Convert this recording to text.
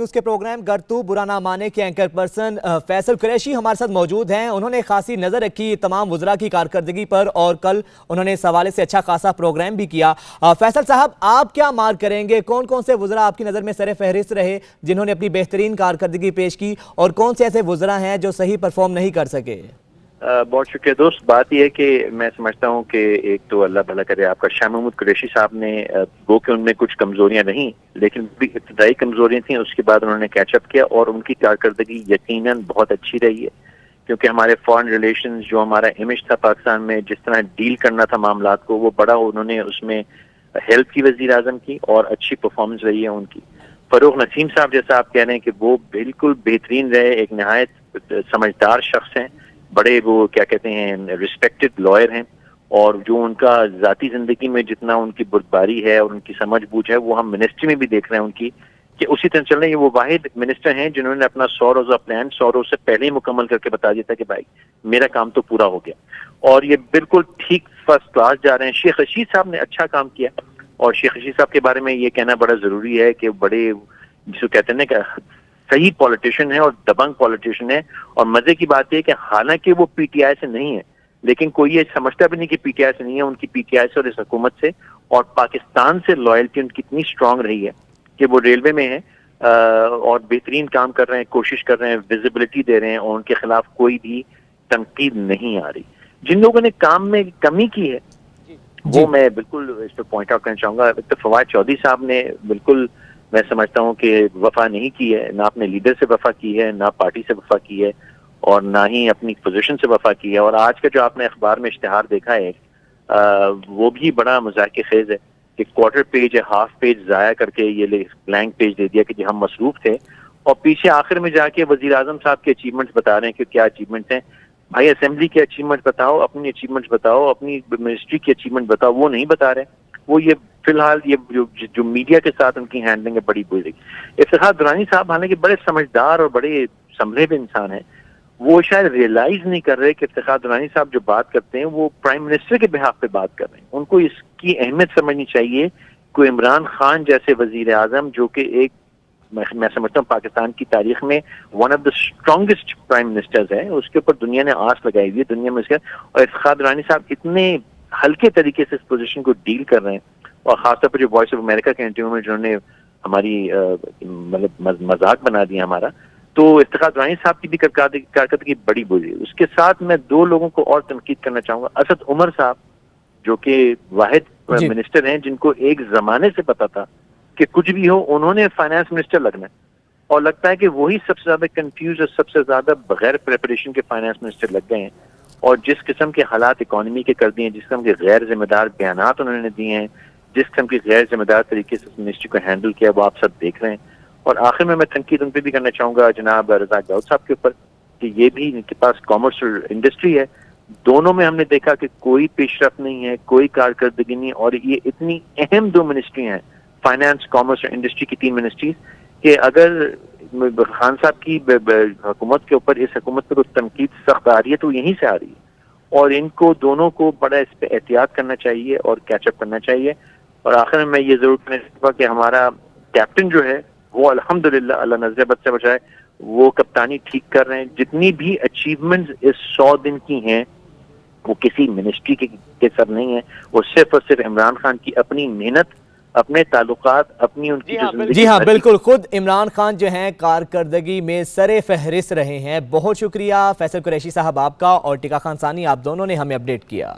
उसके प्रोग्राम गर तू बुरा ना माने के एंकर पर्सन फैसल कुरैशी हमारे साथ मौजूद हैं। उन्होंने खासी नज़र रखी तमाम वज़रा की कारकर्दगी पर और कल उन्होंने इस हवाले से अच्छा खासा प्रोग्राम भी किया। फैसल साहब, आप क्या मार्क करेंगे? कौन कौन से वज़रा आपकी नज़र में सर फहरिस्त रहे जिन्होंने अपनी बेहतरीन कारकर्दगी पेश की, और कौन से ऐसे वज़रा हैं जो सही परफॉर्म नहीं कर सके? बहुत शुक्रिया दोस्त। बात यह है कि मैं समझता हूँ कि एक तो अल्लाह भला करे, आपका शाह महमूद कुरैशी साहब ने वो कि उनमें कुछ कमजोरियां नहीं, लेकिन भी इब्तदाई कमजोरियां थी, उसके बाद उन्होंने कैचअप किया और उनकी कारकर्दगी यकीनन बहुत अच्छी रही है। क्योंकि हमारे फॉरेन रिलेशंस, जो हमारा इमेज था पाकिस्तान में, जिस तरह डील करना था मामलात को, वो बड़ा उन्होंने उसमें हेल्प की वज़ीर आज़म की और अच्छी परफॉर्मेंस रही है उनकी। फरूख नसीम साहब, जैसा आप कह रहे हैं कि वो बिल्कुल बेहतरीन रहे, एक नहायत समझदार शख्स हैं, बड़े वो क्या कहते हैं रिस्पेक्टेड लॉयर हैं, और जो उनका ज़ाती ज़िंदगी में जितना उनकी बुर्दबारी है और उनकी समझ बूझ है वो हम मिनिस्ट्री में भी देख रहे हैं उनकी, कि उसी तरह चल रहे हैं। वो वाहिद मिनिस्टर हैं जिन्होंने अपना 100 रोज़ा प्लान 100 रोज से पहले ही मुकम्मल करके बता दिया था कि भाई मेरा काम तो पूरा हो गया, और ये बिल्कुल ठीक फर्स्ट क्लास जा रहे हैं। शेख रशीद साहब ने अच्छा काम किया, और शेख रशीद साहब के बारे में ये कहना बड़ा जरूरी है कि बड़े जिसको कहते हैं ना कि सही पॉलिटिशियन है और दबंग पॉलिटिशियन है। और मजे की बात है कि हालांकि वो पीटीआई से नहीं है, लेकिन कोई ये समझता भी नहीं कि पीटीआई से नहीं है। उनकी पीटीआई से और इस हुकूमत से और पाकिस्तान से लॉयल्टी उनकी इतनी स्ट्रांग रही है कि वो रेलवे में है और बेहतरीन काम कर रहे हैं, कोशिश कर रहे हैं, विजिबिलिटी दे रहे हैं, और उनके खिलाफ कोई भी तनकीद नहीं आ रही। जिन लोगों ने काम में कमी की है वो मैं बिल्कुल इस पर पॉइंट आउट करना चाहूंगा। तो फवाद चौधरी साहब ने बिल्कुल, मैं समझता हूँ कि वफा नहीं की है, ना अपने लीडर से वफा की है, ना पार्टी से वफा की है, और ना ही अपनी पोजीशन से वफा की है। और आज का जो आपने अखबार में इश्तिहार देखा है वो भी बड़ा मजाक खेज है कि क्वार्टर पेज या हाफ पेज जाया करके ये ब्लैंक पेज दे दिया कि जी हम मसरूफ थे, और पीछे आखिर में जाके वजीर आजम साहब के अचीवमेंट्स बता रहे हैं कि क्या अचीवमेंट्स हैं। भाई असेंबली के अचीवमेंट बताओ, अपनी अचीवमेंट्स बताओ, अपनी मिनिस्ट्री की अचीवमेंट बताओ, वो नहीं बता रहे। वो ये फिलहाल ये जो मीडिया के साथ उनकी हैंडलिंग है बड़ी बुरी। इफ्तिखार दुरानी साहब हालांकि बड़े समझदार और बड़े संभले हुए इंसान हैं, वो शायद रियलाइज नहीं कर रहे कि इफ्तिखार दुरानी साहब जो बात करते हैं वो प्राइम मिनिस्टर के बिहाफ पे बात कर रहे हैं। उनको इसकी अहमियत समझनी चाहिए। कोई इमरान खान जैसे वजीर आजम, जो कि एक मैं समझता हूँ पाकिस्तान की तारीख में one of the strongest prime ministers है, उसके ऊपर दुनिया ने आस लगाई हुई है दुनिया में उसके, और इफ्तिखार दुरानी साहब इतने हल्के तरीके से इस पोजीशन को डील कर रहे हैं। और खासतौर पर जो वॉइस ऑफ अमेरिका के इंटरव्यू में जिन्होंने हमारी मतलब मजाक बना दिया हमारा, तो इफ्तिखार दुरानी साहब की भी कारकर्दगी बड़ी बुरी है। उसके साथ मैं दो लोगों को और तनकीद करना चाहूंगा। असद उमर साहब, जो कि वाहिद मिनिस्टर हैं जिनको एक जमाने से पता था कि कुछ भी हो उन्होंने फाइनेंस मिनिस्टर लगना है, और लगता है कि वही सबसे ज्यादा कंफ्यूज और सबसे ज्यादा बगैर प्रिपरेशन के फाइनेंस मिनिस्टर लग गए हैं। और जिस किस्म के हालात इकोनॉमी के कर दिए हैं, जिस किस्म के गैर जिम्मेदार बयानात उन्होंने दिए हैं, जिस किस्म की गैर जिम्मेदार तरीके से मिनिस्ट्री को हैंडल किया, वो आप सब देख रहे हैं। और आखिर में मैं तनकीद उन पर भी करना चाहूंगा जनाब रज़ाक दाऊद साहब के ऊपर, कि ये भी इनके पास कॉमर्स और इंडस्ट्री है, दोनों में हमने देखा कि कोई पेशरफ नहीं है, कोई कारकर्दगी नहीं। और ये इतनी अहम दो मिनिस्ट्री हैं, फाइनेंस, कॉमर्स और इंडस्ट्री की तीन मिनिस्ट्रीज, कि अगर खान साहब की हुकूमत के ऊपर, इस हुकूमत पर कुछ तनकीद सख्त आ रही है तो यहीं से आ रही है। और इनको दोनों को बड़ा इस पर एहतियात करना चाहिए और कैचअप करना चाहिए। और आखिर में मैं ये जरूर कहना चाहूँगा कि हमारा कैप्टन जो है वो अल्हम्दुलिल्लाह, अल्लाह नजर बद से बचाए, वो कप्तानी ठीक कर रहे हैं। जितनी भी अचीवमेंट्स इस 100 दिन की हैं वो किसी मिनिस्ट्री के सर नहीं है, वो सिर्फ और सिर्फ इमरान खान की अपनी मेहनत, अपने ताल्लुकात, अपनी उनकी जी हाँ बिल्कुल, खुद इमरान खान जो हैं कारकर्दगी में सरे फहरिस्त रहे हैं। बहुत शुक्रिया फैसल कुरैशी साहब आपका, और टिका खान सानी, आप दोनों ने हमें अपडेट किया।